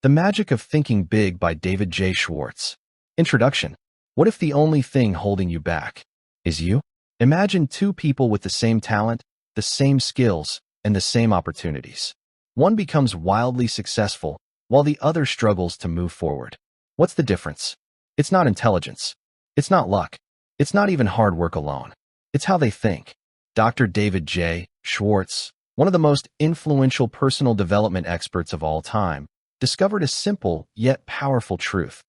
The Magic of Thinking Big by David J. Schwartz. Introduction. What if the only thing holding you back is you? Imagine two people with the same talent, the same skills, and the same opportunities. One becomes wildly successful, while the other struggles to move forward. What's the difference? It's not intelligence. It's not luck. It's not even hard work alone. It's how they think. Dr. David J. Schwartz, one of the most influential personal development experts of all time, discovered a simple yet powerful truth.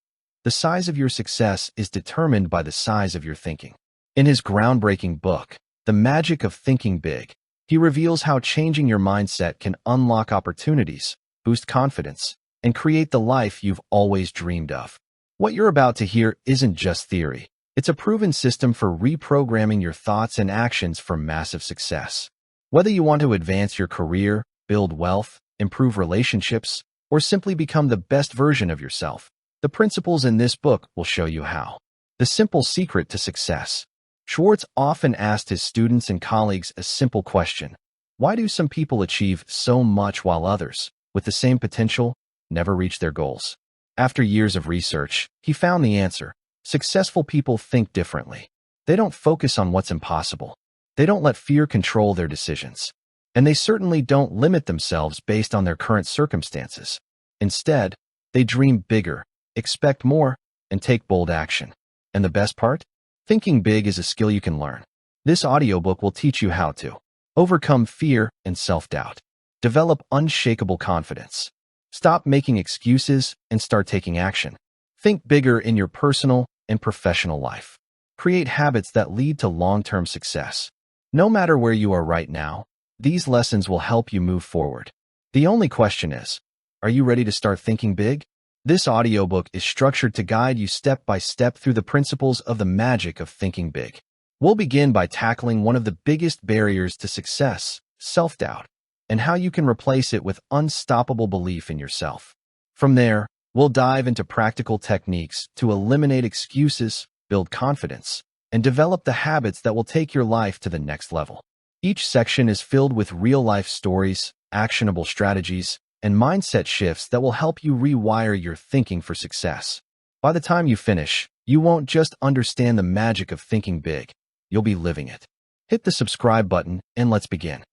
The size of your success is determined by the size of your thinking. In his groundbreaking book, The Magic of Thinking Big, he reveals how changing your mindset can unlock opportunities, boost confidence, and create the life you've always dreamed of. What you're about to hear isn't just theory. It's a proven system for reprogramming your thoughts and actions for massive success. Whether you want to advance your career, build wealth, improve relationships, or simply become the best version of yourself, the principles in this book will show you how. The simple secret to success. Schwartz often asked his students and colleagues a simple question. Why do some people achieve so much while others, with the same potential, never reach their goals? After years of research, he found the answer. Successful people think differently. They don't focus on what's impossible. They don't let fear control their decisions. And they certainly don't limit themselves based on their current circumstances. Instead, they dream bigger, expect more, and take bold action. And the best part? Thinking big is a skill you can learn. This audiobook will teach you how to overcome fear and self-doubt, develop unshakable confidence, stop making excuses and start taking action, think bigger in your personal and professional life, create habits that lead to long-term success. No matter where you are right now, these lessons will help you move forward. The only question is, are you ready to start thinking big? This audiobook is structured to guide you step by step through the principles of the magic of thinking big. We'll begin by tackling one of the biggest barriers to success, self-doubt, and how you can replace it with unstoppable belief in yourself. From there, we'll dive into practical techniques to eliminate excuses, build confidence, and develop the habits that will take your life to the next level. Each section is filled with real-life stories, actionable strategies, and mindset shifts that will help you rewire your thinking for success. By the time you finish, you won't just understand the magic of thinking big, you'll be living it. Hit the subscribe button and let's begin.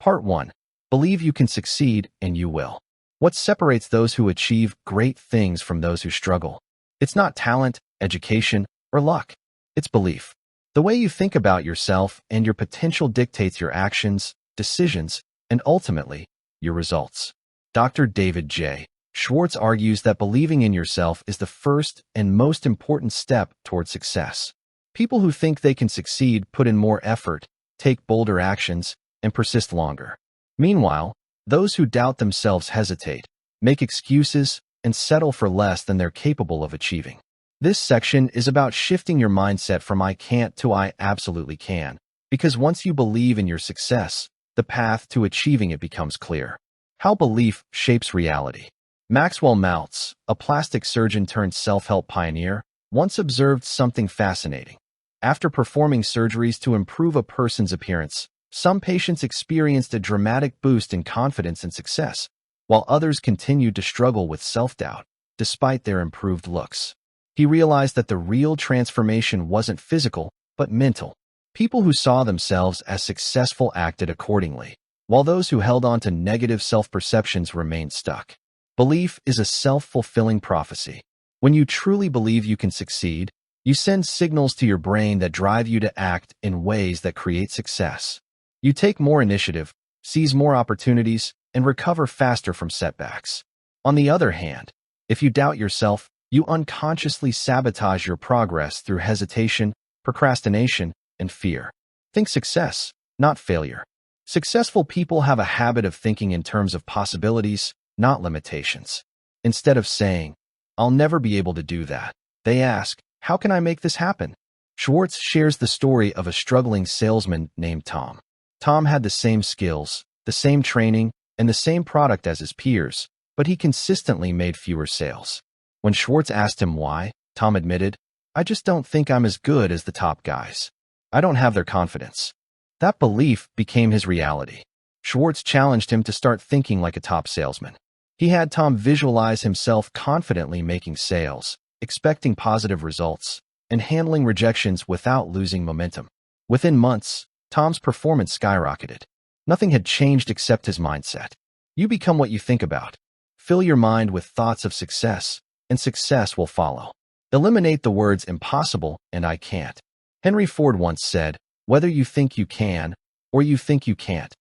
Part 1. Believe you can succeed and you will. What separates those who achieve great things from those who struggle? It's not talent, education, or luck. It's belief. The way you think about yourself and your potential dictates your actions, decisions, and ultimately, your results. Dr. David J. Schwartz argues that believing in yourself is the first and most important step toward success. People who think they can succeed put in more effort, take bolder actions, and persist longer. Meanwhile, those who doubt themselves hesitate, make excuses, and settle for less than they're capable of achieving. This section is about shifting your mindset from I can't to I absolutely can, because once you believe in your success, the path to achieving it becomes clear. How belief shapes reality. Maxwell Maltz, a plastic surgeon turned self-help pioneer, once observed something fascinating. After performing surgeries to improve a person's appearance, some patients experienced a dramatic boost in confidence and success, while others continued to struggle with self-doubt, despite their improved looks. He realized that the real transformation wasn't physical, but mental. People who saw themselves as successful acted accordingly, while those who held on to negative self-perceptions remained stuck. Belief is a self-fulfilling prophecy. When you truly believe you can succeed, you send signals to your brain that drive you to act in ways that create success. You take more initiative, seize more opportunities, and recover faster from setbacks. On the other hand, if you doubt yourself, you unconsciously sabotage your progress through hesitation, procrastination, and fear. Think success, not failure. Successful people have a habit of thinking in terms of possibilities, not limitations. Instead of saying, I'll never be able to do that, they ask, how can I make this happen? Schwartz shares the story of a struggling salesman named Tom. Tom had the same skills, the same training, and the same product as his peers, but he consistently made fewer sales. When Schwartz asked him why, Tom admitted, I just don't think I'm as good as the top guys. I don't have their confidence. That belief became his reality. Schwartz challenged him to start thinking like a top salesman. He had Tom visualize himself confidently making sales, expecting positive results, and handling rejections without losing momentum. Within months, Tom's performance skyrocketed. Nothing had changed except his mindset. You become what you think about. Fill your mind with thoughts of success, and success will follow. Eliminate the words impossible and I can't. Henry Ford once said, whether you think you can or you think you can't,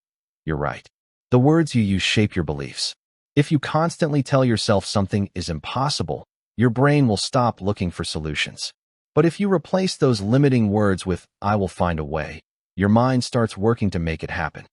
you're right. The words you use shape your beliefs. If you constantly tell yourself something is impossible, your brain will stop looking for solutions. But if you replace those limiting words with, I will find a way, your mind starts working to make it happen.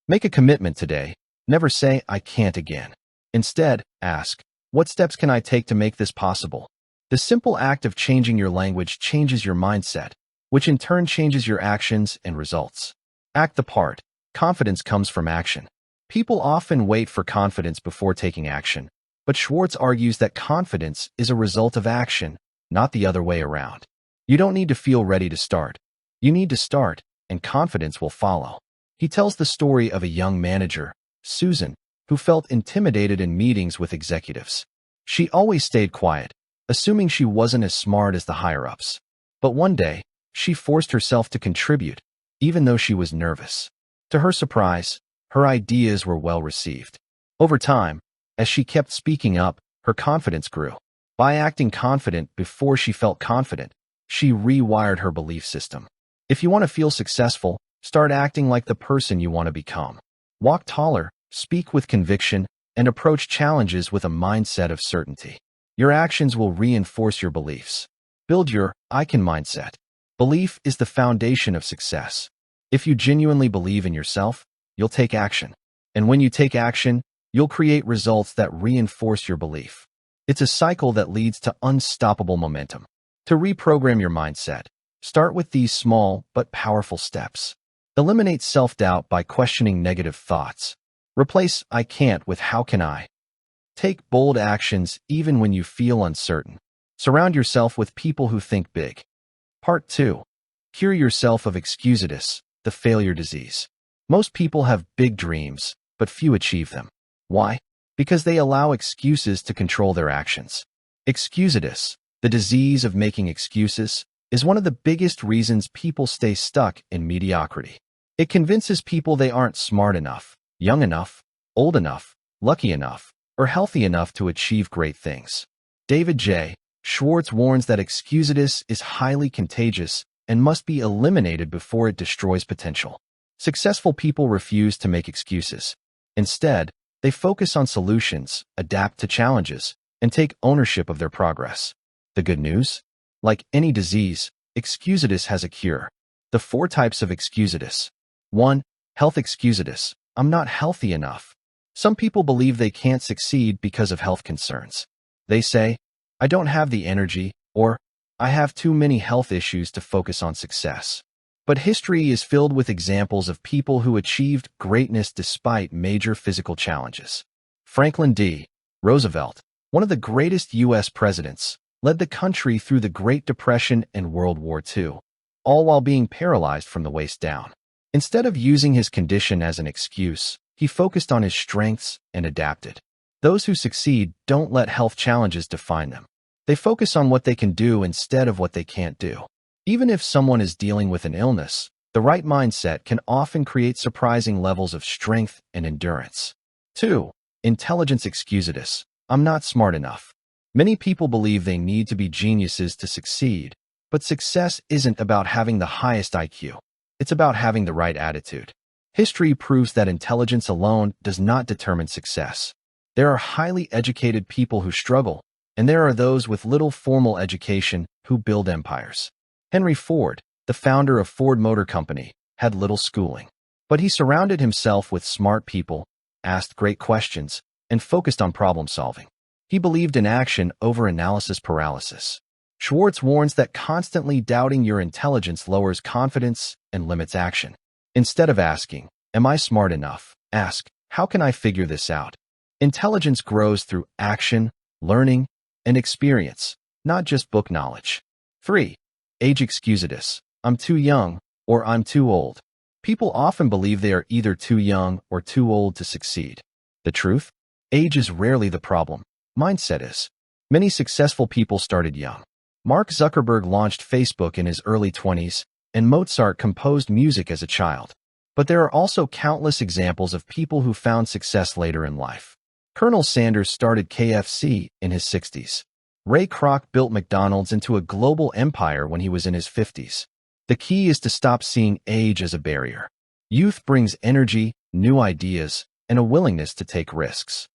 Make a commitment today. Never say, I can't again. Instead, ask, what steps can I take to make this possible? The simple act of changing your language changes your mindset, which in turn changes your actions and results. Act the part. Confidence comes from action. People often wait for confidence before taking action, but Schwartz argues that confidence is a result of action, not the other way around. You don't need to feel ready to start. You need to start, and confidence will follow. He tells the story of a young manager, Susan, who felt intimidated in meetings with executives. She always stayed quiet, assuming she wasn't as smart as the higher-ups. But one day, she forced herself to contribute, even though she was nervous. To her surprise, her ideas were well received. Over time, as she kept speaking up, her confidence grew. By acting confident before she felt confident, she rewired her belief system. If you want to feel successful, start acting like the person you want to become. Walk taller, speak with conviction, and approach challenges with a mindset of certainty. Your actions will reinforce your beliefs. Build your I can mindset. Belief is the foundation of success. If you genuinely believe in yourself, you'll take action. And when you take action, you'll create results that reinforce your belief. It's a cycle that leads to unstoppable momentum. To reprogram your mindset, start with these small but powerful steps. Eliminate self-doubt by questioning negative thoughts. Replace I can't with how can I. Take bold actions even when you feel uncertain. Surround yourself with people who think big. Part 2. Cure yourself of Excusitis, the failure disease. Most people have big dreams, but few achieve them. Why? Because they allow excuses to control their actions. Excusitis, the disease of making excuses, is one of the biggest reasons people stay stuck in mediocrity. It convinces people they aren't smart enough, young enough, old enough, lucky enough, or healthy enough to achieve great things. David J. Schwartz warns that Excusitis is highly contagious and must be eliminated before it destroys potential. Successful people refuse to make excuses. Instead, they focus on solutions, adapt to challenges, and take ownership of their progress. The good news? Like any disease, Excusitis has a cure. The 4 types of Excusitis. 1. Health Excusitis. I'm not healthy enough. Some people believe they can't succeed because of health concerns. They say, I don't have the energy, or I have too many health issues to focus on success. But history is filled with examples of people who achieved greatness despite major physical challenges. Franklin D. Roosevelt, one of the greatest U.S. presidents, led the country through the Great Depression and World War II, all while being paralyzed from the waist down. Instead of using his condition as an excuse, he focused on his strengths and adapted. Those who succeed don't let health challenges define them. They focus on what they can do instead of what they can't do. Even if someone is dealing with an illness, the right mindset can often create surprising levels of strength and endurance. 2. Intelligence Excusitis. I'm not smart enough. Many people believe they need to be geniuses to succeed, but success isn't about having the highest IQ. It's about having the right attitude. History proves that intelligence alone does not determine success. There are highly educated people who struggle, and there are those with little formal education who build empires. Henry Ford, the founder of Ford Motor Company, had little schooling, but he surrounded himself with smart people, asked great questions, and focused on problem solving. He believed in action over analysis paralysis. Schwartz warns that constantly doubting your intelligence lowers confidence and limits action. Instead of asking, am I smart enough? Ask, how can I figure this out? Intelligence grows through action, learning, and experience, not just book knowledge. 3. Age Excusitis. I'm too young, or I'm too old. People often believe they are either too young or too old to succeed. The truth? Age is rarely the problem. Mindset is. Many successful people started young. Mark Zuckerberg launched Facebook in his early 20s, and Mozart composed music as a child. But there are also countless examples of people who found success later in life. Colonel Sanders started KFC in his 60s. Ray Kroc built McDonald's into a global empire when he was in his 50s. The key is to stop seeing age as a barrier. Youth brings energy, new ideas, and a willingness to take risks.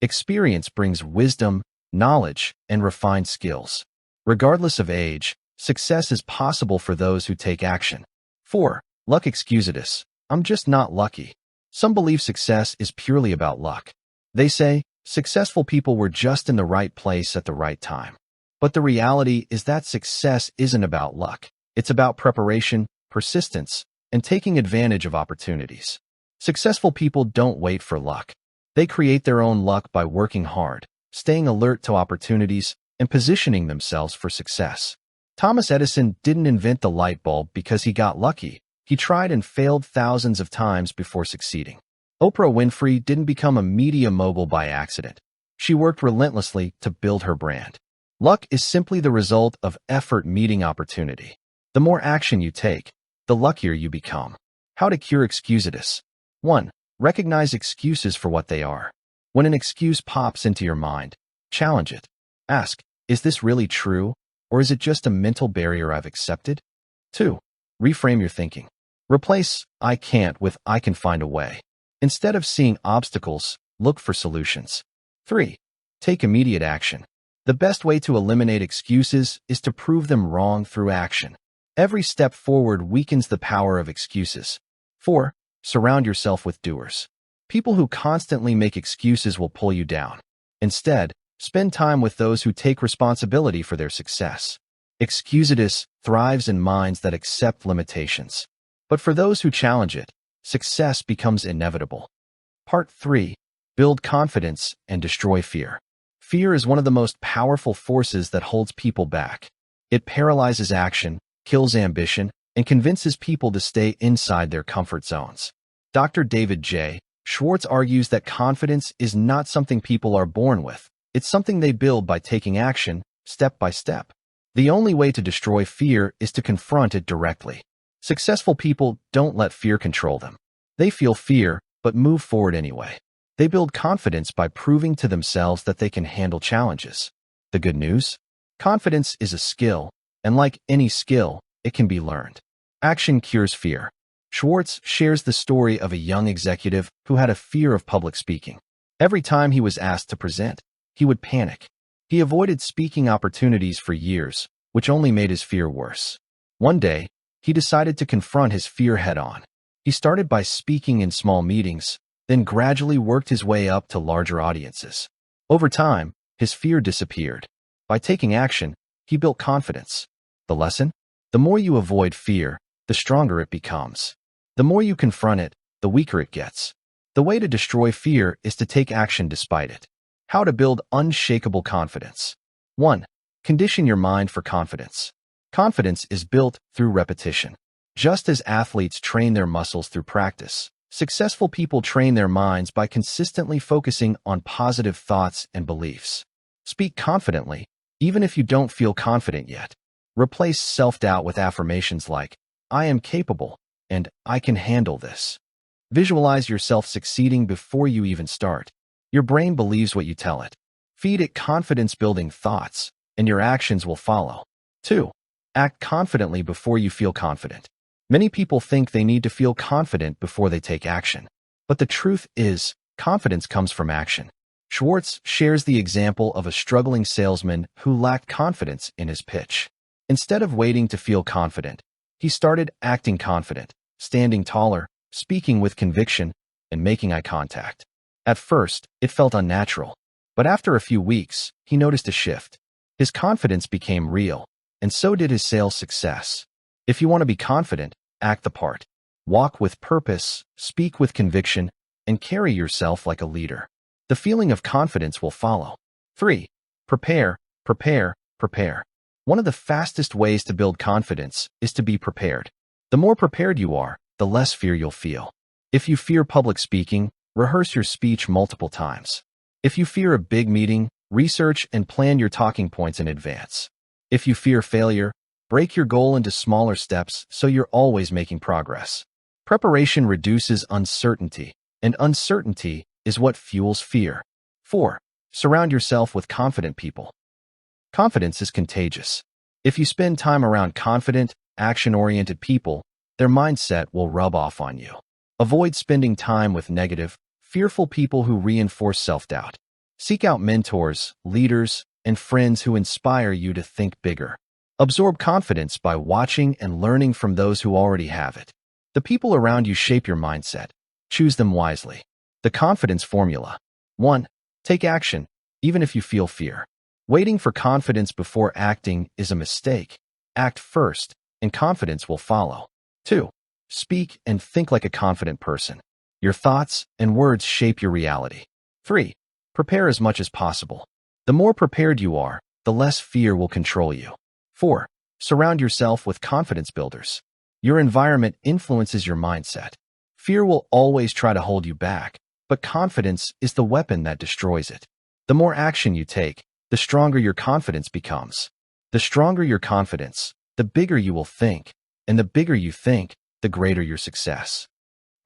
Experience brings wisdom, knowledge, and refined skills. Regardless of age, success is possible for those who take action. 4. Luck Excusitis. I'm just not lucky. Some believe success is purely about luck. They say, successful people were just in the right place at the right time. But the reality is that success isn't about luck. It's about preparation, persistence, and taking advantage of opportunities. Successful people don't wait for luck. They create their own luck by working hard, staying alert to opportunities, and positioning themselves for success. Thomas Edison didn't invent the light bulb because he got lucky. He tried and failed thousands of times before succeeding. Oprah Winfrey didn't become a media mogul by accident. She worked relentlessly to build her brand. Luck is simply the result of effort meeting opportunity. The more action you take, the luckier you become. How to cure excusitis. 1. Recognize excuses for what they are. When an excuse pops into your mind, challenge it. Ask, is this really true, or is it just a mental barrier I've accepted? 2. Reframe your thinking. Replace I can't with I can find a way. Instead of seeing obstacles, look for solutions. 3. Take immediate action. The best way to eliminate excuses is to prove them wrong through action. Every step forward weakens the power of excuses. 4. Surround yourself with doers. People who constantly make excuses will pull you down. Instead, spend time with those who take responsibility for their success. Excusitis thrives in minds that accept limitations. But for those who challenge it, success becomes inevitable. Part 3. Build confidence and destroy fear. Fear is one of the most powerful forces that holds people back. It paralyzes action, kills ambition, and convinces people to stay inside their comfort zones. Dr. David J. Schwartz argues that confidence is not something people are born with. It's something they build by taking action, step by step. The only way to destroy fear is to confront it directly. Successful people don't let fear control them. They feel fear, but move forward anyway. They build confidence by proving to themselves that they can handle challenges. The good news? Confidence is a skill, and like any skill, it can be learned. Action cures fear. Schwartz shares the story of a young executive who had a fear of public speaking. Every time he was asked to present, he would panic. He avoided speaking opportunities for years, which only made his fear worse. One day, he decided to confront his fear head-on. He started by speaking in small meetings, then gradually worked his way up to larger audiences. Over time, his fear disappeared. By taking action, he built confidence. The lesson? The more you avoid fear, the stronger it becomes. The more you confront it, the weaker it gets. The way to destroy fear is to take action despite it. How to build unshakable confidence. 1. Condition your mind for confidence. Confidence is built through repetition. Just as athletes train their muscles through practice, successful people train their minds by consistently focusing on positive thoughts and beliefs. Speak confidently, even if you don't feel confident yet. Replace self-doubt with affirmations like, I am capable, and I can handle this. Visualize yourself succeeding before you even start. Your brain believes what you tell it. Feed it confidence-building thoughts, and your actions will follow. 2. Act confidently before you feel confident. Many people think they need to feel confident before they take action. But the truth is, confidence comes from action. Schwartz shares the example of a struggling salesman who lacked confidence in his pitch. Instead of waiting to feel confident, he started acting confident, standing taller, speaking with conviction, and making eye contact. At first, it felt unnatural, but after a few weeks, he noticed a shift. His confidence became real, and so did his sales success. If you want to be confident, act the part. Walk with purpose, speak with conviction, and carry yourself like a leader. The feeling of confidence will follow. 3. Prepare, prepare, prepare. One of the fastest ways to build confidence is to be prepared. The more prepared you are, the less fear you'll feel. If you fear public speaking, rehearse your speech multiple times. If you fear a big meeting, research and plan your talking points in advance. If you fear failure, break your goal into smaller steps so you're always making progress. Preparation reduces uncertainty, and uncertainty is what fuels fear. 4. Surround yourself with confident people. Confidence is contagious. If you spend time around confident, action-oriented people, their mindset will rub off on you. Avoid spending time with negative, fearful people who reinforce self-doubt. Seek out mentors, leaders, and friends who inspire you to think bigger. Absorb confidence by watching and learning from those who already have it. The people around you shape your mindset. Choose them wisely. The confidence formula. 1. Take action, even if you feel fear. Waiting for confidence before acting is a mistake. Act first, and confidence will follow. 2. Speak and think like a confident person. Your thoughts and words shape your reality. 3. Prepare as much as possible. The more prepared you are, the less fear will control you. 4. Surround yourself with confidence builders. Your environment influences your mindset. Fear will always try to hold you back, but confidence is the weapon that destroys it. The more action you take, the stronger your confidence becomes. The stronger your confidence, the bigger you will think, and the bigger you think, the greater your success.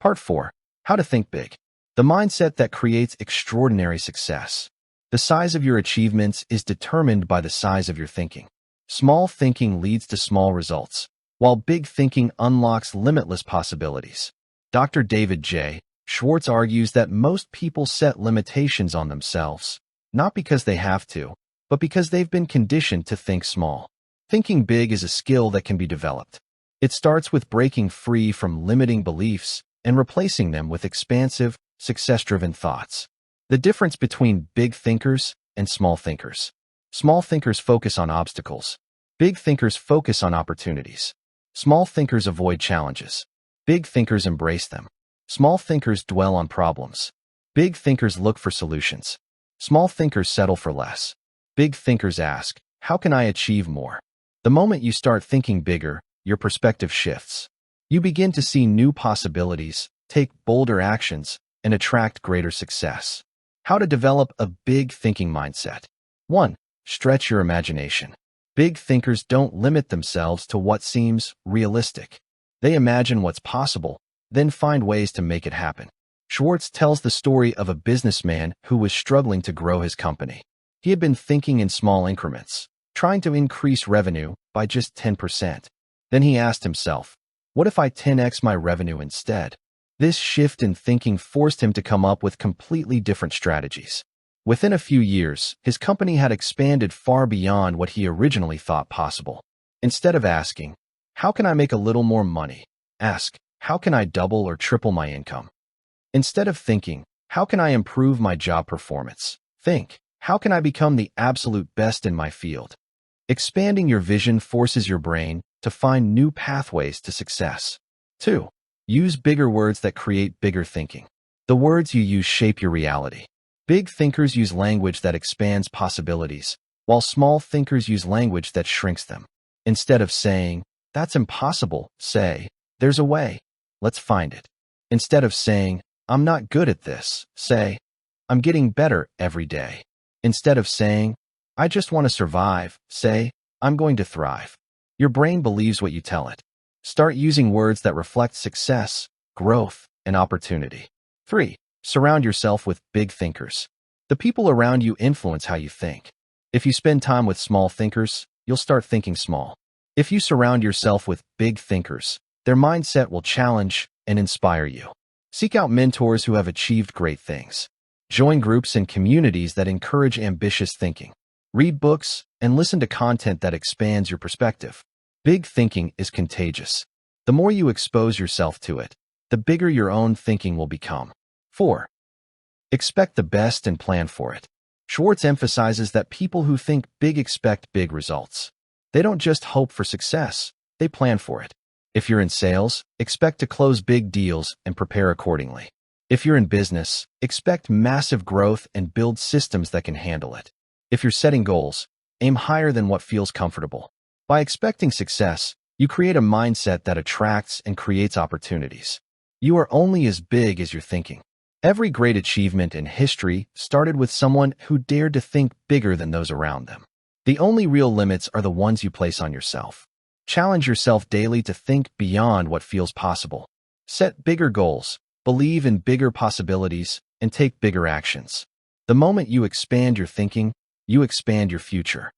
Part 4. How to think big. The mindset that creates extraordinary success. The size of your achievements is determined by the size of your thinking. Small thinking leads to small results, while big thinking unlocks limitless possibilities. Dr. David J. Schwartz argues that most people set limitations on themselves, not because they have to, but because they've been conditioned to think small. Thinking big is a skill that can be developed. It starts with breaking free from limiting beliefs and replacing them with expansive, success-driven thoughts. The difference between big thinkers and small thinkers. Small thinkers focus on obstacles. Big thinkers focus on opportunities. Small thinkers avoid challenges. Big thinkers embrace them. Small thinkers dwell on problems. Big thinkers look for solutions. Small thinkers settle for less. Big thinkers ask, how can I achieve more? The moment you start thinking bigger, your perspective shifts. You begin to see new possibilities, take bolder actions, and attract greater success. How to develop a big thinking mindset. 1. Stretch your imagination. Big thinkers don't limit themselves to what seems realistic. They imagine what's possible, then find ways to make it happen. Schwartz tells the story of a businessman who was struggling to grow his company. He had been thinking in small increments, trying to increase revenue by just 10%. Then he asked himself, what if I 10x my revenue instead? This shift in thinking forced him to come up with completely different strategies. Within a few years, his company had expanded far beyond what he originally thought possible. Instead of asking, how can I make a little more money? Ask, how can I double or triple my income? Instead of thinking, how can I improve my job performance? Think, how can I become the absolute best in my field? Expanding your vision forces your brain to find new pathways to success. 2. Use bigger words that create bigger thinking. The words you use shape your reality. Big thinkers use language that expands possibilities, while small thinkers use language that shrinks them. Instead of saying, that's impossible, say, there's a way. Let's find it. Instead of saying, I'm not good at this, say, I'm getting better every day. Instead of saying, I just want to survive, say, I'm going to thrive. Your brain believes what you tell it. Start using words that reflect success, growth, and opportunity. 3. Surround yourself with big thinkers. The people around you influence how you think. If you spend time with small thinkers, you'll start thinking small. If you surround yourself with big thinkers, their mindset will challenge and inspire you. Seek out mentors who have achieved great things. Join groups and communities that encourage ambitious thinking. Read books and listen to content that expands your perspective. Big thinking is contagious. The more you expose yourself to it, the bigger your own thinking will become. 4. Expect the best and plan for it. Schwartz emphasizes that people who think big expect big results. They don't just hope for success, they plan for it. If you're in sales, expect to close big deals and prepare accordingly. If you're in business, expect massive growth and build systems that can handle it. If you're setting goals, aim higher than what feels comfortable. By expecting success, you create a mindset that attracts and creates opportunities. You are only as big as your thinking. Every great achievement in history started with someone who dared to think bigger than those around them. The only real limits are the ones you place on yourself. Challenge yourself daily to think beyond what feels possible. Set bigger goals, believe in bigger possibilities, and take bigger actions. The moment you expand your thinking, you expand your future.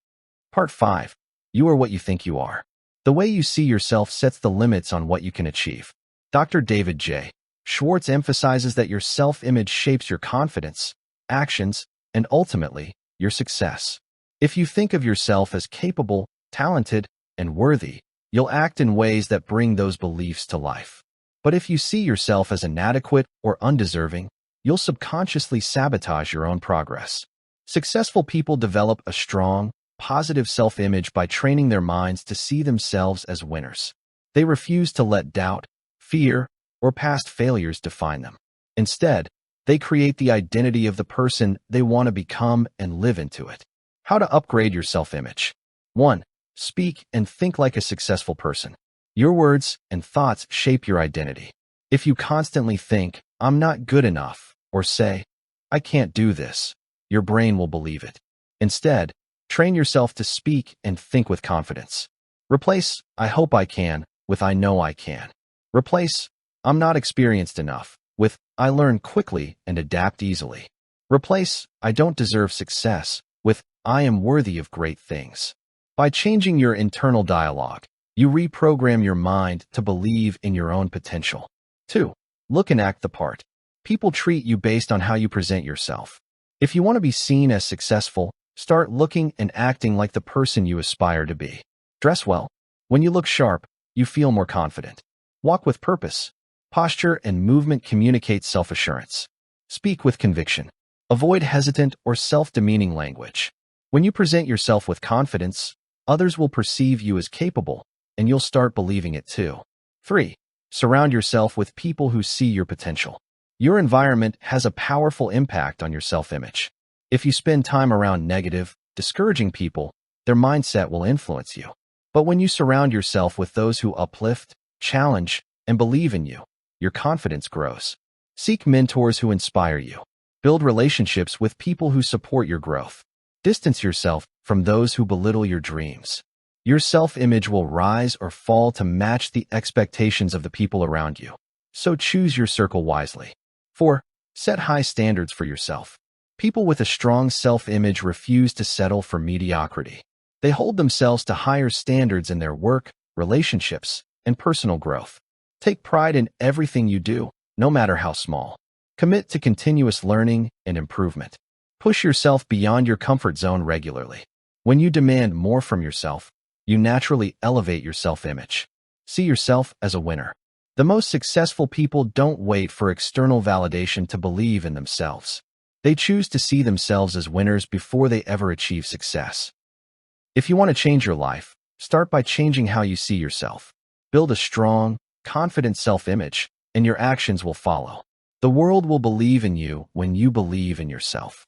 Part 5. You are what you think you are. The way you see yourself sets the limits on what you can achieve. Dr. David J. Schwartz emphasizes that your self-image shapes your confidence, actions, and ultimately, your success. If you think of yourself as capable, talented, and worthy, you'll act in ways that bring those beliefs to life. But if you see yourself as inadequate or undeserving, you'll subconsciously sabotage your own progress. Successful people develop a strong, positive self-image by training their minds to see themselves as winners. They refuse to let doubt, fear, or past failures define them. Instead, they create the identity of the person they want to become and live into it. How to upgrade your self-image. 1. Speak and think like a successful person. Your words and thoughts shape your identity. If you constantly think, "I'm not good enough," or say, "I can't do this," your brain will believe it. Instead, train yourself to speak and think with confidence. Replace "I hope I can" with "I know I can." Replace "I'm not experienced enough" with "I learn quickly and adapt easily." Replace "I don't deserve success" with "I am worthy of great things." By changing your internal dialogue, you reprogram your mind to believe in your own potential. 2. Look and act the part. People treat you based on how you present yourself. If you want to be seen as successful, start looking and acting like the person you aspire to be. Dress well. When you look sharp, you feel more confident. Walk with purpose. Posture and movement communicate self-assurance. Speak with conviction. Avoid hesitant or self-demeaning language. When you present yourself with confidence, others will perceive you as capable, and you'll start believing it too. 3. Surround yourself with people who see your potential. Your environment has a powerful impact on your self-image. If you spend time around negative, discouraging people, their mindset will influence you. But when you surround yourself with those who uplift, challenge, and believe in you, your confidence grows. Seek mentors who inspire you. Build relationships with people who support your growth. Distance yourself from those who belittle your dreams. Your self-image will rise or fall to match the expectations of the people around you. So choose your circle wisely. 4. Set high standards for yourself. People with a strong self-image refuse to settle for mediocrity. They hold themselves to higher standards in their work, relationships, and personal growth. Take pride in everything you do, no matter how small. Commit to continuous learning and improvement. Push yourself beyond your comfort zone regularly. When you demand more from yourself, you naturally elevate your self-image. See yourself as a winner. The most successful people don't wait for external validation to believe in themselves. They choose to see themselves as winners before they ever achieve success. If you want to change your life, start by changing how you see yourself. Build a strong, confident self-image, and your actions will follow. The world will believe in you when you believe in yourself.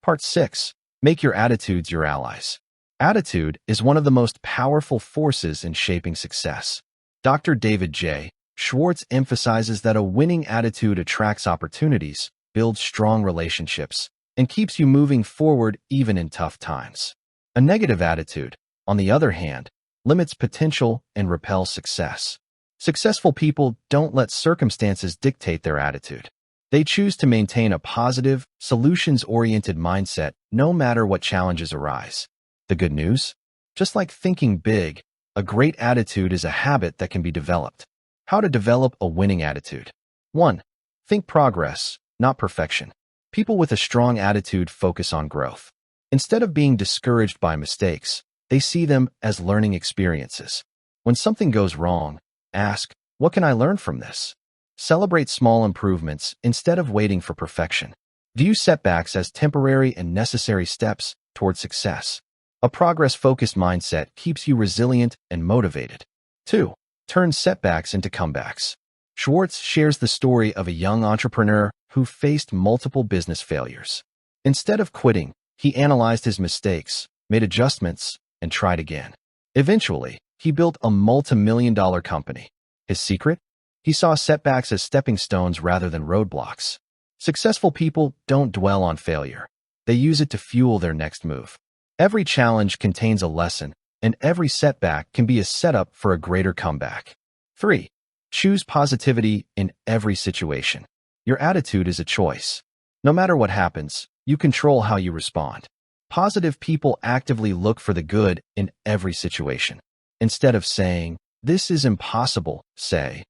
Part 6. Make your attitudes your allies. Attitude is one of the most powerful forces in shaping success. Dr. David J. Schwartz emphasizes that a winning attitude attracts opportunities, builds strong relationships, and keeps you moving forward even in tough times. A negative attitude, on the other hand, limits potential and repels success. Successful people don't let circumstances dictate their attitude. They choose to maintain a positive, solutions-oriented mindset no matter what challenges arise. The good news? Just like thinking big, a great attitude is a habit that can be developed. How to develop a winning attitude. 1. Think progress, not perfection. People with a strong attitude focus on growth. Instead of being discouraged by mistakes, they see them as learning experiences. When something goes wrong, ask, "What can I learn from this?" Celebrate small improvements instead of waiting for perfection. View setbacks as temporary and necessary steps toward success. A progress-focused mindset keeps you resilient and motivated. 2. Turn setbacks into comebacks. Schwartz shares the story of a young entrepreneur who faced multiple business failures. Instead of quitting, he analyzed his mistakes, made adjustments, and tried again. Eventually, he built a multi-million-dollar company. His secret? He saw setbacks as stepping stones rather than roadblocks. Successful people don't dwell on failure. They use it to fuel their next move. Every challenge contains a lesson, and every setback can be a setup for a greater comeback. 3. Choose positivity in every situation. Your attitude is a choice. No matter what happens, you control how you respond. Positive people actively look for the good in every situation. Instead of saying, "This is impossible," say,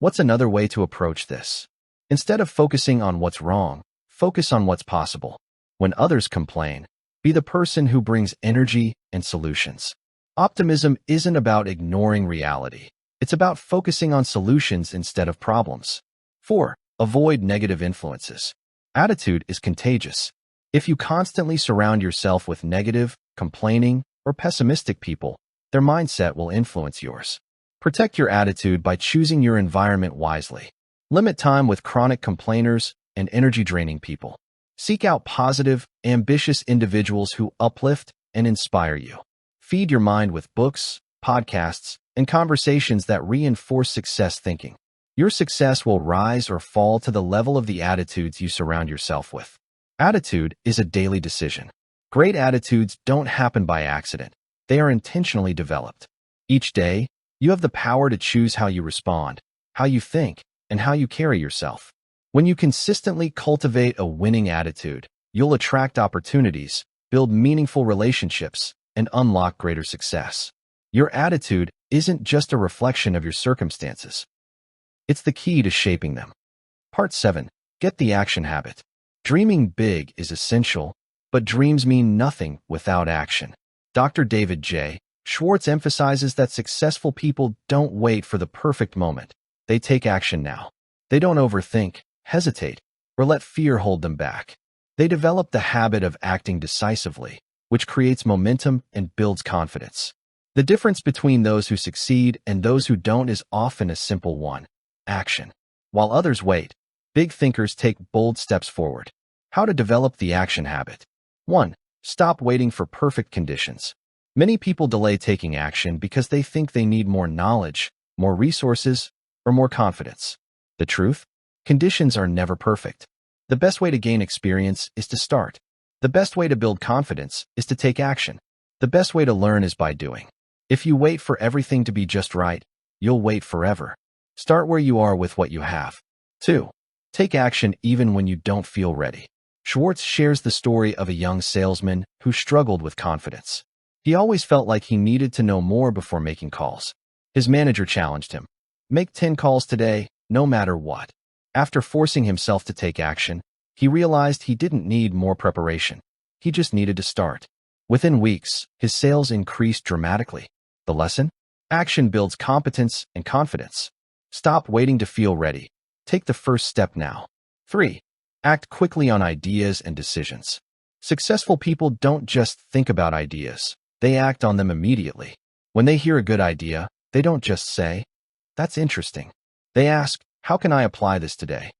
"What's another way to approach this?" Instead of focusing on what's wrong, focus on what's possible. When others complain, be the person who brings energy and solutions. Optimism isn't about ignoring reality. It's about focusing on solutions instead of problems. 4. Avoid negative influences. Attitude is contagious. If you constantly surround yourself with negative, complaining, or pessimistic people, their mindset will influence yours. Protect your attitude by choosing your environment wisely. Limit time with chronic complainers and energy-draining people. Seek out positive, ambitious individuals who uplift and inspire you. Feed your mind with books, podcasts, and conversations that reinforce success thinking. Your success will rise or fall to the level of the attitudes you surround yourself with. Attitude is a daily decision. Great attitudes don't happen by accident. They are intentionally developed. Each day, you have the power to choose how you respond, how you think, and how you carry yourself. When you consistently cultivate a winning attitude, you'll attract opportunities, build meaningful relationships, and unlock greater success. Your attitude isn't just a reflection of your circumstances. It's the key to shaping them. Part 7. Get the action habit. Dreaming big is essential, but dreams mean nothing without action. Dr. David J. Schwartz emphasizes that successful people don't wait for the perfect moment. They take action now. They don't overthink, hesitate, or let fear hold them back. They develop the habit of acting decisively, which creates momentum and builds confidence. The difference between those who succeed and those who don't is often a simple one: action. While others wait, big thinkers take bold steps forward. How to develop the action habit. 1. Stop waiting for perfect conditions. Many people delay taking action because they think they need more knowledge, more resources, or more confidence. The truth? Conditions are never perfect. The best way to gain experience is to start. The best way to build confidence is to take action. The best way to learn is by doing. If you wait for everything to be just right, you'll wait forever. Start where you are with what you have. 2. Take action even when you don't feel ready. Schwartz shares the story of a young salesman who struggled with confidence. He always felt like he needed to know more before making calls. His manager challenged him. Make 10 calls today, no matter what. After forcing himself to take action, he realized he didn't need more preparation. He just needed to start. Within weeks, his sales increased dramatically. The lesson? Action builds competence and confidence. Stop waiting to feel ready. Take the first step now. 3. Act quickly on ideas and decisions. Successful people don't just think about ideas. They act on them immediately. When they hear a good idea, they don't just say, "That's interesting." They ask, "How can I apply this today?"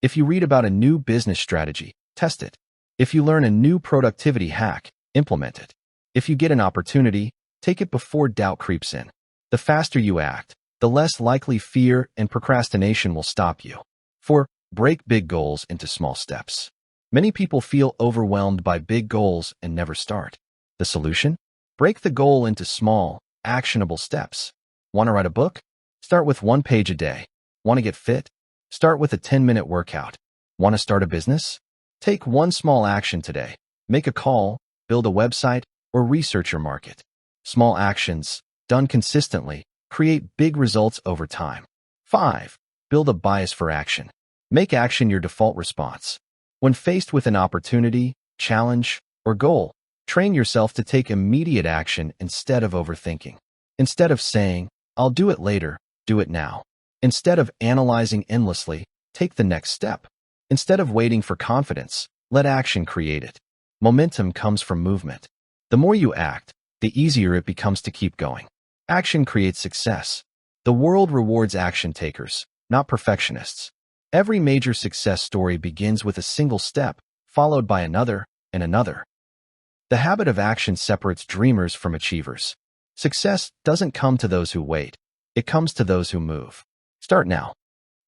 If you read about a new business strategy, test it. If you learn a new productivity hack, implement it. If you get an opportunity, take it before doubt creeps in. The faster you act, the less likely fear and procrastination will stop you. 4. Break big goals into small steps. Many people feel overwhelmed by big goals and never start. The solution? Break the goal into small, actionable steps. Want to write a book? Start with 1 page a day. Want to get fit? Start with a 10-minute workout. Want to start a business? Take one small action today. Make a call, build a website, or research your market. Small actions, done consistently, create big results over time. 5. Build a bias for action. Make action your default response. When faced with an opportunity, challenge, or goal, train yourself to take immediate action instead of overthinking. Instead of saying, "I'll do it later," do it now. Instead of analyzing endlessly, take the next step. Instead of waiting for confidence, let action create it. Momentum comes from movement. The more you act, the easier it becomes to keep going. Action creates success. The world rewards action takers, not perfectionists. Every major success story begins with a single step, followed by another and another. The habit of action separates dreamers from achievers. Success doesn't come to those who wait. It comes to those who move. Start now.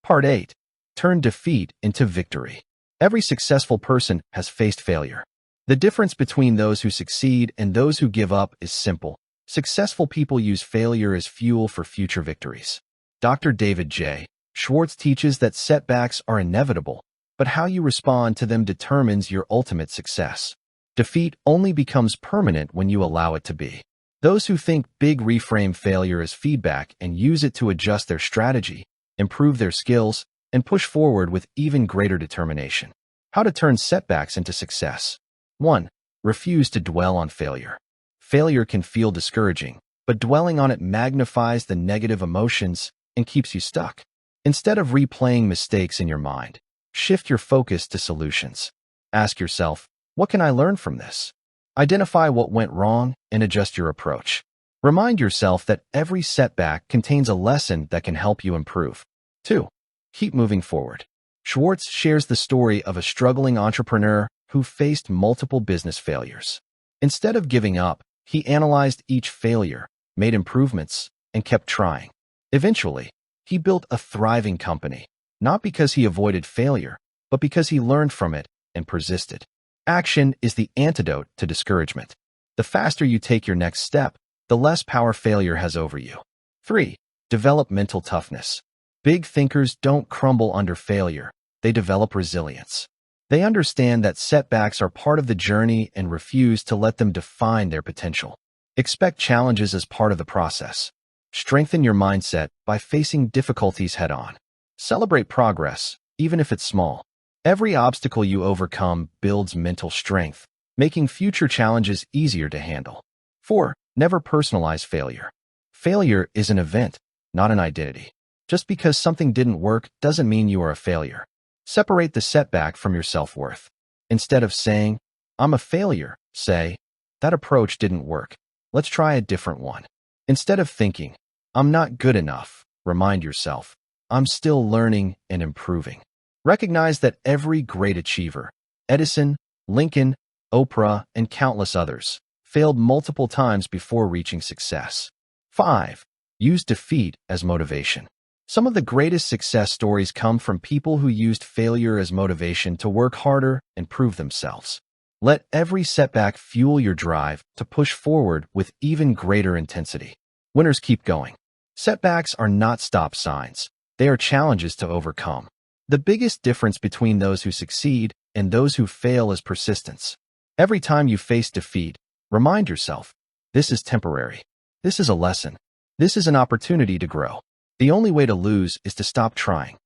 Part 8. Turn defeat into victory. Every successful person has faced failure. The difference between those who succeed and those who give up is simple. Successful people use failure as fuel for future victories. Dr. David J. Schwartz teaches that setbacks are inevitable, but how you respond to them determines your ultimate success. Defeat only becomes permanent when you allow it to be. Those who think big reframe failure as feedback and use it to adjust their strategy, improve their skills, and push forward with even greater determination. How to turn setbacks into success. 1. Refuse to dwell on failure. Failure can feel discouraging, but dwelling on it magnifies the negative emotions and keeps you stuck. Instead of replaying mistakes in your mind, shift your focus to solutions. Ask yourself, what can I learn from this? Identify what went wrong and adjust your approach. Remind yourself that every setback contains a lesson that can help you improve. 2. Keep moving forward. Schwartz shares the story of a struggling entrepreneur who faced multiple business failures. Instead of giving up, he analyzed each failure, made improvements, and kept trying. Eventually, he built a thriving company, not because he avoided failure, but because he learned from it and persisted. Action is the antidote to discouragement. The faster you take your next step, the less power failure has over you. 3. Develop mental toughness. Big thinkers don't crumble under failure. They develop resilience. They understand that setbacks are part of the journey and refuse to let them define their potential. Expect challenges as part of the process. Strengthen your mindset by facing difficulties head-on. Celebrate progress, even if it's small. Every obstacle you overcome builds mental strength, making future challenges easier to handle. 4. Never personalize failure. Failure is an event, not an identity. Just because something didn't work doesn't mean you are a failure. Separate the setback from your self-worth. Instead of saying, I'm a failure, say, that approach didn't work. Let's try a different one. Instead of thinking, I'm not good enough, remind yourself, I'm still learning and improving. Recognize that every great achiever, Edison, Lincoln, Oprah, and countless others, failed multiple times before reaching success. 5. Use defeat as motivation. Some of the greatest success stories come from people who used failure as motivation to work harder and prove themselves. Let every setback fuel your drive to push forward with even greater intensity. Winners keep going. Setbacks are not stop signs. They are challenges to overcome. The biggest difference between those who succeed and those who fail is persistence. Every time you face defeat, remind yourself, this is temporary. This is a lesson. This is an opportunity to grow. The only way to lose is to stop trying.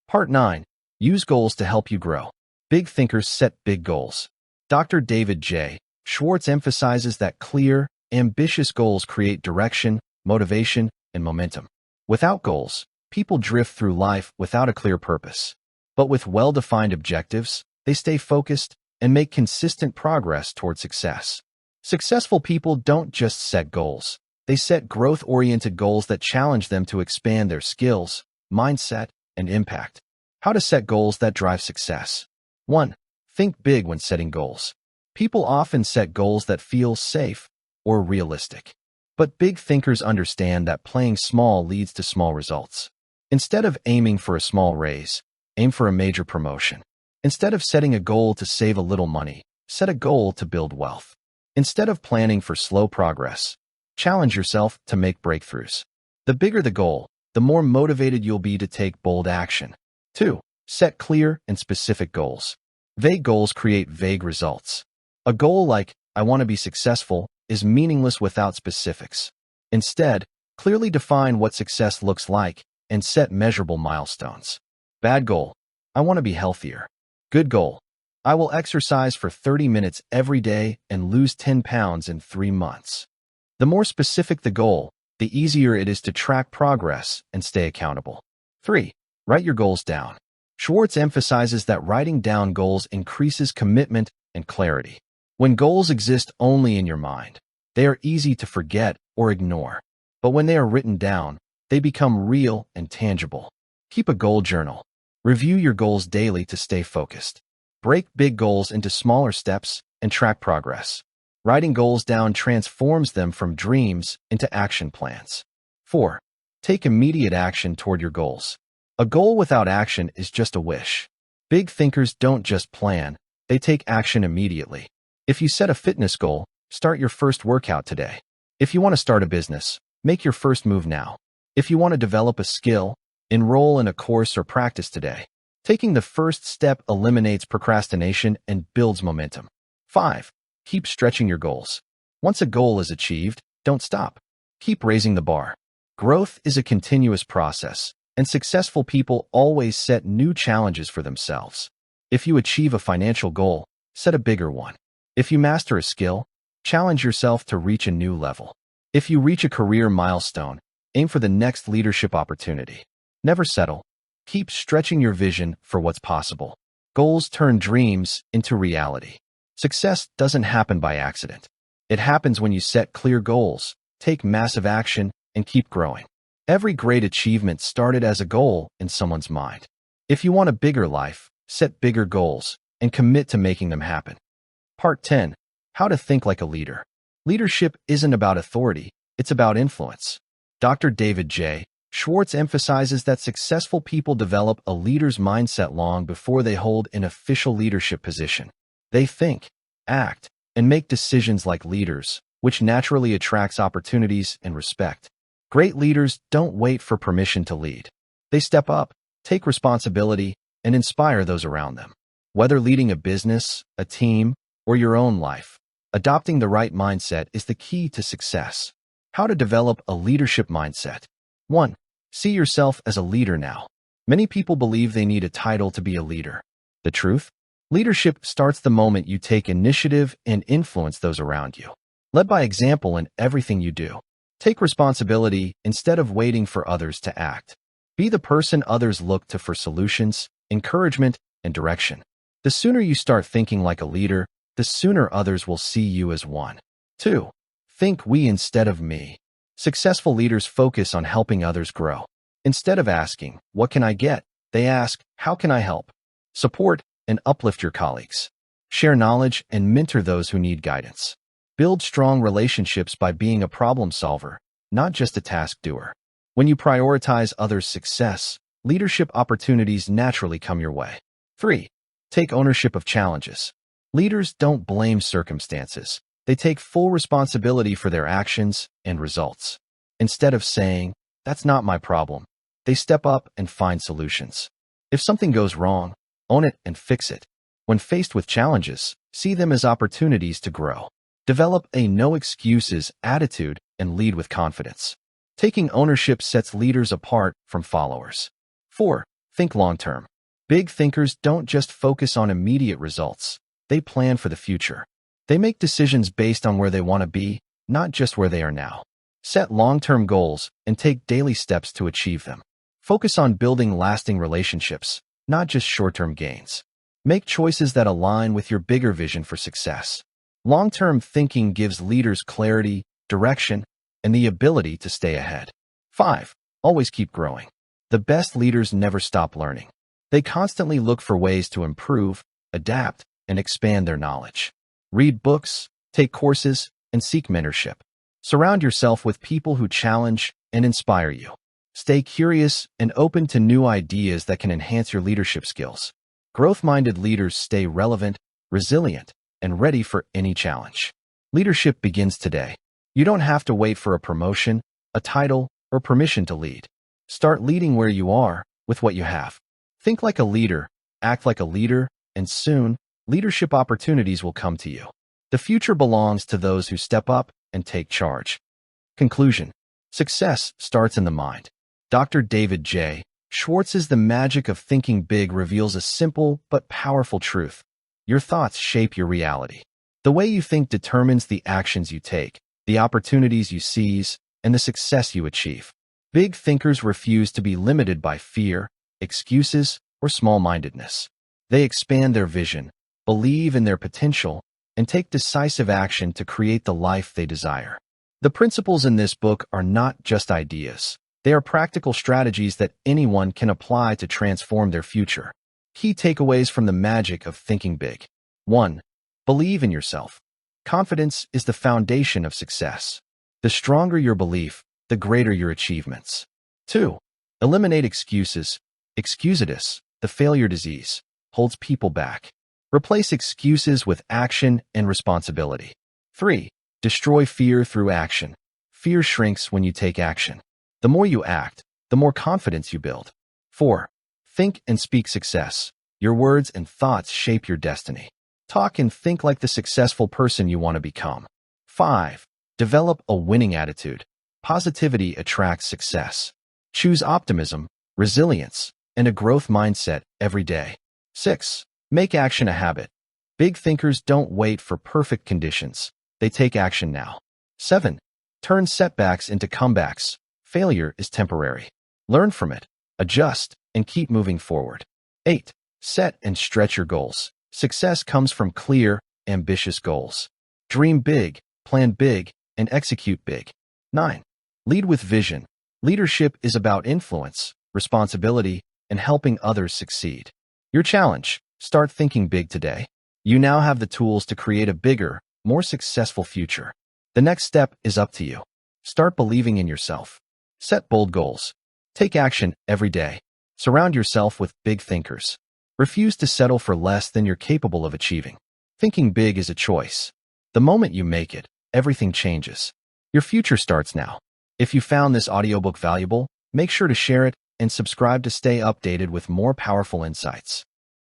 Part 9. Use goals to help you grow. Big thinkers set big goals. Dr. David J. Schwartz emphasizes that clear, ambitious goals create direction, motivation, and momentum. Without goals, people drift through life without a clear purpose. But with well-defined objectives, they stay focused and make consistent progress toward success. Successful people don't just set goals. They set growth-oriented goals that challenge them to expand their skills, mindset, and impact. How to set goals that drive success. 1. Think big when setting goals. People often set goals that feel safe or realistic. But big thinkers understand that playing small leads to small results. Instead of aiming for a small raise, aim for a major promotion. Instead of setting a goal to save a little money, set a goal to build wealth. Instead of planning for slow progress, challenge yourself to make breakthroughs. The bigger the goal, the more motivated you'll be to take bold action. 2. Set clear and specific goals. Vague goals create vague results. A goal like, I want to be successful, is meaningless without specifics. Instead, clearly define what success looks like and set measurable milestones. Bad goal, I want to be healthier. Good goal, I will exercise for 30 minutes every day and lose 10 pounds in 3 months. The more specific the goal, the easier it is to track progress and stay accountable. 3. Write your goals down. Schwartz emphasizes that writing down goals increases commitment and clarity. When goals exist only in your mind, they are easy to forget or ignore. But when they are written down, they become real and tangible. Keep a goal journal. Review your goals daily to stay focused. Break big goals into smaller steps and track progress. Writing goals down transforms them from dreams into action plans. 4. Take immediate action toward your goals. A goal without action is just a wish. Big thinkers don't just plan, they take action immediately. If you set a fitness goal, start your first workout today. If you want to start a business, make your first move now. If you want to develop a skill, enroll in a course or practice today. Taking the first step eliminates procrastination and builds momentum. 5. Keep stretching your goals. Once a goal is achieved, don't stop. Keep raising the bar. Growth is a continuous process, and successful people always set new challenges for themselves. If you achieve a financial goal, set a bigger one. If you master a skill, challenge yourself to reach a new level. If you reach a career milestone, aim for the next leadership opportunity. Never settle. Keep stretching your vision for what's possible. Goals turn dreams into reality. Success doesn't happen by accident. It happens when you set clear goals, take massive action, and keep growing. Every great achievement started as a goal in someone's mind. If you want a bigger life, set bigger goals and commit to making them happen. Part 10. How to think like a leader. Leadership isn't about authority, it's about influence. Dr. David J. Schwartz emphasizes that successful people develop a leader's mindset long before they hold an official leadership position. They think, act, and make decisions like leaders, which naturally attracts opportunities and respect. Great leaders don't wait for permission to lead. They step up, take responsibility, and inspire those around them. Whether leading a business, a team, or your own life, adopting the right mindset is the key to success. How to develop a leadership mindset. 1. See yourself as a leader now. Many people believe they need a title to be a leader. The truth? Leadership starts the moment you take initiative and influence those around you. Lead by example in everything you do. Take responsibility instead of waiting for others to act. Be the person others look to for solutions, encouragement, and direction. The sooner you start thinking like a leader, the sooner others will see you as one. 2. Think we instead of me. Successful leaders focus on helping others grow. Instead of asking, "What can I get?" they ask, "How can I help?" Support and uplift your colleagues. Share knowledge and mentor those who need guidance. Build strong relationships by being a problem solver, not just a task doer. When you prioritize others' success, leadership opportunities naturally come your way. 3. Take ownership of challenges. Leaders don't blame circumstances. They take full responsibility for their actions and results. Instead of saying, "That's not my problem," they step up and find solutions. If something goes wrong, own it and fix it. When faced with challenges, see them as opportunities to grow. Develop a no excuses attitude and lead with confidence. Taking ownership sets leaders apart from followers. 4. Think long-term. Big thinkers don't just focus on immediate results. They plan for the future. They make decisions based on where they want to be, not just where they are now. Set long-term goals and take daily steps to achieve them. Focus on building lasting relationships, not just short-term gains. Make choices that align with your bigger vision for success. Long-term thinking gives leaders clarity, direction, and the ability to stay ahead. 5. Always keep growing. The best leaders never stop learning. They constantly look for ways to improve, adapt, and expand their knowledge. Read books, take courses, and seek mentorship. Surround yourself with people who challenge and inspire you. Stay curious and open to new ideas that can enhance your leadership skills. Growth-minded leaders stay relevant, resilient, and ready for any challenge. Leadership begins today. You don't have to wait for a promotion, a title, or permission to lead. Start leading where you are with what you have. Think like a leader, act like a leader, and soon, leadership opportunities will come to you. The future belongs to those who step up and take charge. Conclusion. Success starts in the mind. Dr. David J. Schwartz's The Magic of Thinking Big reveals a simple but powerful truth. Your thoughts shape your reality. The way you think determines the actions you take, the opportunities you seize, and the success you achieve. Big thinkers refuse to be limited by fear, excuses, or small-mindedness. They expand their vision, believe in their potential, and take decisive action to create the life they desire. The principles in this book are not just ideas. They are practical strategies that anyone can apply to transform their future. Key takeaways from the magic of thinking big. 1. Believe in yourself. Confidence is the foundation of success. The stronger your belief, the greater your achievements. 2. Eliminate excuses. Excusitis, the failure disease. holds people back. Replace excuses with action and responsibility. 3. Destroy fear through action. Fear shrinks when you take action. The more you act, the more confidence you build. 4. Think and speak success. Your words and thoughts shape your destiny. Talk and think like the successful person you want to become. 5. Develop a winning attitude. Positivity attracts success. Choose optimism, resilience, and a growth mindset every day. 6. Make action a habit. Big thinkers don't wait for perfect conditions. They take action now. 7. Turn setbacks into comebacks. Failure is temporary. Learn from it, adjust, and keep moving forward. 8. Set and stretch your goals. Success comes from clear, ambitious goals. Dream big, plan big, and execute big. 9. Lead with vision. Leadership is about influence, responsibility, and helping others succeed. Your challenge: start thinking big today. You now have the tools to create a bigger, more successful future. The next step is up to you. Start believing in yourself. Set bold goals. Take action every day. Surround yourself with big thinkers. Refuse to settle for less than you're capable of achieving. Thinking big is a choice. The moment you make it, everything changes. Your future starts now. If you found this audiobook valuable, make sure to share it and subscribe to stay updated with more powerful insights.